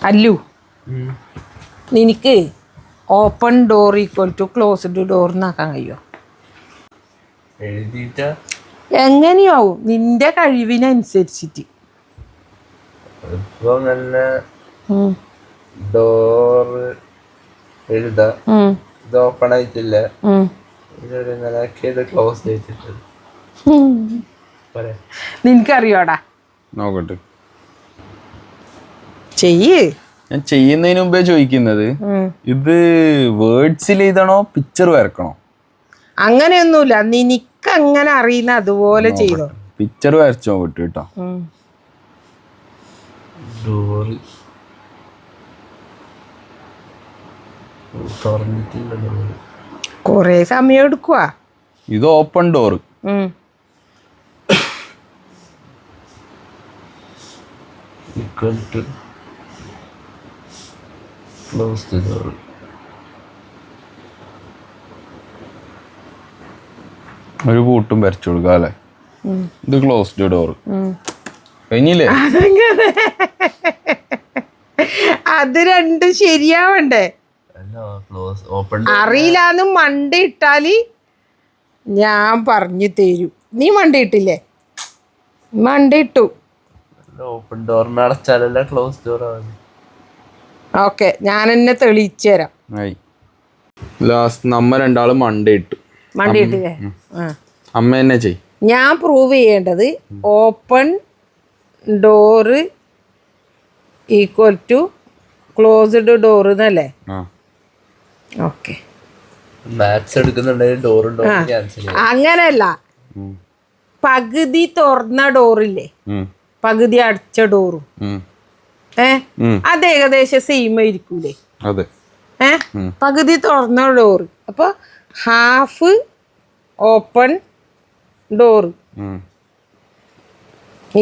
അല്ലു നിനക്ക് open door equal to closed door എന്നാക്കാൻ കഴിയോ? എങ്ങനെയാവും നിന്റെ കഴിവിനനുസരിച്ചിട്ട്. നിനക്കറിയോടാ? നോക്കട്ടെ, ചെയ്യ്. ഞാൻ ചെയ്യുന്നതിന് മുമ്പേ ചോദിക്കുന്നത്, ഇത് വേർഡ്സിൽ എഴുതണോ പിക്ചർ വരക്കണോ? അങ്ങനെയൊന്നുമില്ല, നിനക്ക് അങ്ങനെ അറിയുന്ന അതുപോലെ ചെയ്തോ. പിക്ചർ വരച്ചോ കിട്ടും കേട്ടോ. കൊറേ സമയം എടുക്കുവാ. ഇത് ഓപ്പൺ ഡോർ. ഒരു പൂട്ടും വരച്ചു കൊടുക്കാം അല്ലേ? ഇത് ക്ലോസ്ഡ് ഡോർ കഴിഞ്ഞില്ലേ? അത് രണ്ടും ശരിയാവണ്ടേ? അറിയില്ലാന്ന് മണ്ട ഇട്ടാല് ഞാൻ പറഞ്ഞു തരൂ. നീ മണ്ട ഇട്ടില്ലേ? മണ്ട ഇട്ടു. ഓപ്പൺ ഡോറിന് അടച്ചാലല്ല ക്ലോസ് ഡോർ ആവുന്നു. ഓക്കെ, ഞാൻ എന്നെ തെളിയിച്ചു തരാം. ലാസ്റ്റ് നമ്മ രണ്ടാളും മണ്ട ഇട്ടു. മണ്ട ഇട്ടില്ലേ? അമ്മ എന്നെ ചെയ്. ഞാൻ പ്രൂവ് ചെയ്യേണ്ടത് open door equal to closed door എന്നല്ലേ? ഓക്കെ, മാത്സ് എടുക്കുന്നുണ്ടെങ്കിൽ ഡോറും ഡോറും ക്യാൻസൽ ചെയ്യാം. അങ്ങനല്ല, പകുതി തുറന്ന ഡോറില്ലേ, പകുതി അടച്ച ഡോറും അത് ഏകദേശം സെയിം ആയിരിക്കൂലേ? പകുതി തുറന്ന ഡോറ്, അപ്പൊ half open door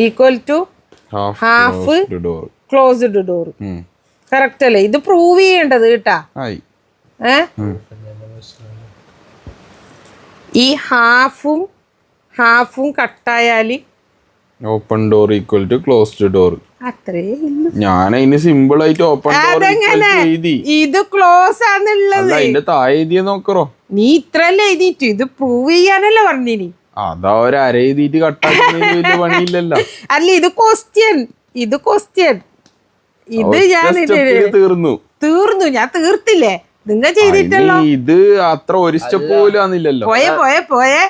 equal to half closed door. Correct അല്ലേ? ഇത് പ്രൂവ് ചെയ്യേണ്ടത് കേട്ടാ. ഈ ഹാഫും കട്ടായാല് open door equal to closed door. അത്രേ. ഞാൻ അതിന് സിമ്പിൾ ആയിട്ട് ഓപ്പൺ ഡോർ എഴുതി. ഇത് ക്ലോസ് ആണുള്ളത്. അതിന്റെ താഴെ എഴുതിയ നോക്കറോ? നീ ഇത്രല്ലേ എഴുതിയിട്ട്? ഇത് പ്രൂവ് ചെയ്യാനല്ലേ പറഞ്ഞിനി? അതാ ഒരു അര എഴുതിയിട്ട് കട്ടാക്കുന്നതിന് വലിയ പണിയില്ലല്ലോ. അല്ല, ഇത് ക്വസ്റ്റ്യൻ. ഇത് ഞാൻ തീർന്നു. ഞാൻ തീർത്തില്ലേ? നിങ്ങൾ ചെയ്തിട്ടല്ലോ. ഇത് അത്ര ഒരു സ്റ്റെപ്പ് പോലും ആന്നില്ലല്ലോ. പോയേ